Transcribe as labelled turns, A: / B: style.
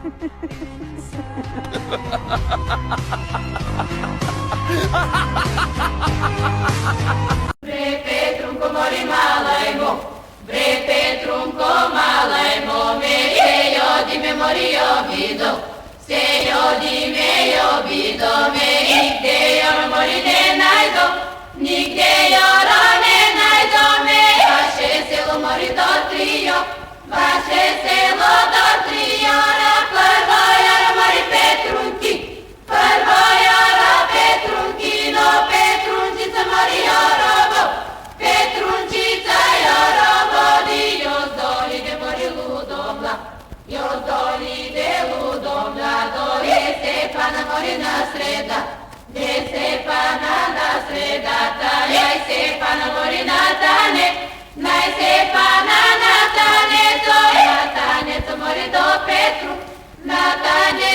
A: Bre Petrunko mori malajmo, bre Petrunko malajmo, me jodi me mori obido, se jodi me obido, me nigde joro mori ne najdo, nigde joro ne najdo me, vaše selo mori do trio, vaše selo do trio, na prvo joro mori Petrunki, prvo joro Petrunki, no Petrunčica mori jorovo, Petrunčica jorovo, di još doli de mori ludomla, još doli de ludomla, do je Stepana mori na sreda, de Stepana na sreda, ta jaj Stepana mori na tane, naj Stepana na tane, to je na tane, to mori do Petru, na tane